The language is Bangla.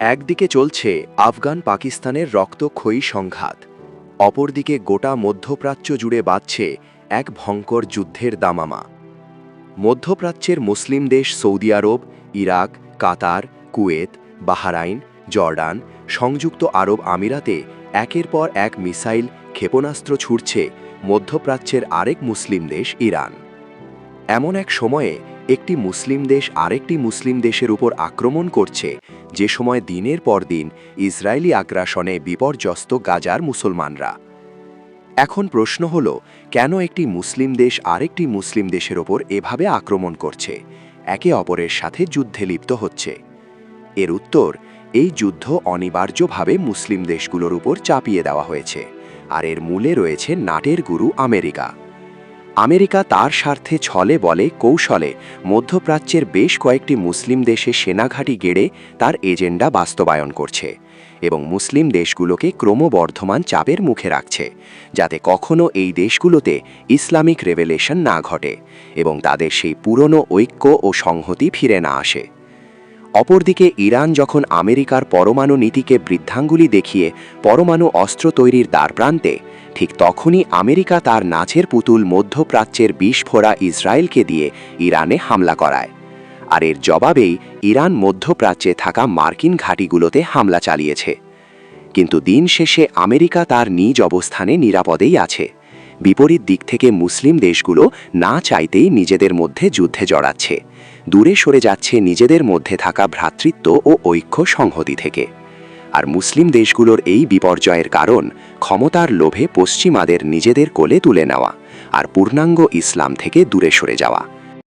একদিকে চলছে আফগান পাকিস্তানের রক্তক্ষয়ী সংঘাত, অপরদিকে গোটা মধ্যপ্রাচ্য জুড়ে বাজছে এক ভয়ঙ্কর যুদ্ধের দামামা। মধ্যপ্রাচ্যের মুসলিম দেশ সৌদি আরব, ইরাক, কাতার, কুয়েত, বাহরাইন, জর্ডান, সংযুক্ত আরব আমিরাতে একের পর এক মিসাইল ক্ষেপণাস্ত্র ছুড়ছে মধ্যপ্রাচ্যের আরেক মুসলিম দেশ ইরান। এমন এক সময়ে একটি মুসলিম দেশ আরেকটি মুসলিম দেশের উপর আক্রমণ করছে, যে সময় দিনের পর দিন ইসরায়েলি আগ্রাসনে বিপর্যস্ত গাজার মুসলমানরা। এখন প্রশ্ন হল, কেন একটি মুসলিম দেশ আরেকটি মুসলিম দেশের ওপর এভাবে আক্রমণ করছে, একে অপরের সাথে যুদ্ধে লিপ্ত হচ্ছে? এর উত্তর, এই যুদ্ধ অনিবার্যভাবে মুসলিম দেশগুলোর উপর চাপিয়ে দেওয়া হয়েছে, আর এর মূলে রয়েছে নাটের গুরু আমেরিকা। আমেরিকা তার স্বার্থে ছলে বলে কৌশলে মধ্যপ্রাচ্যের বেশ কয়েকটি মুসলিম দেশে সেনাঘাঁটি গেড়ে তার এজেন্ডা বাস্তবায়ন করছে এবং মুসলিম দেশগুলোকে ক্রমবর্ধমান চাপের মুখে রাখছে, যাতে কখনো এই দেশগুলোতে ইসলামিক রেভেলেশন না ঘটে এবং তাদের সেই পুরনো ঐক্য ও সংহতি ফিরে না আসে। অপরদিকে ইরান যখন আমেরিকার পরমাণু নীতিকে বৃদ্ধাঙ্গুলি দেখিয়ে পরমাণু অস্ত্র তৈরির দ্বারপ্রান্তে, ঠিক তখনই আমেরিকা তার নাচের পুতুল মধ্যপ্রাচ্যের বিস্ফোরা ইসরায়েলকে দিয়ে ইরানে হামলা করায়। আর এর জবাবেই ইরান মধ্যপ্রাচ্যে থাকা মার্কিন ঘাঁটিগুলোতে হামলা চালিয়েছে। কিন্তু দিন শেষে আমেরিকা তার নিজ অবস্থানে নিরাপদেই আছে। বিপরীত দিক থেকে মুসলিম দেশগুলো না চাইতেই নিজেদের মধ্যে যুদ্ধে জড়াচ্ছে, দূরে সরে যাচ্ছে নিজেদের মধ্যে থাকা ভ্রাতৃত্ব ও ঐক্য সংহতি থেকে। আর মুসলিম দেশগুলোর এই বিপর্যয়ের কারণ ক্ষমতার লোভে পশ্চিমাদের নিজেদের কোলে তুলে নেওয়া আর পূর্ণাঙ্গ ইসলাম থেকে দূরে সরে যাওয়া।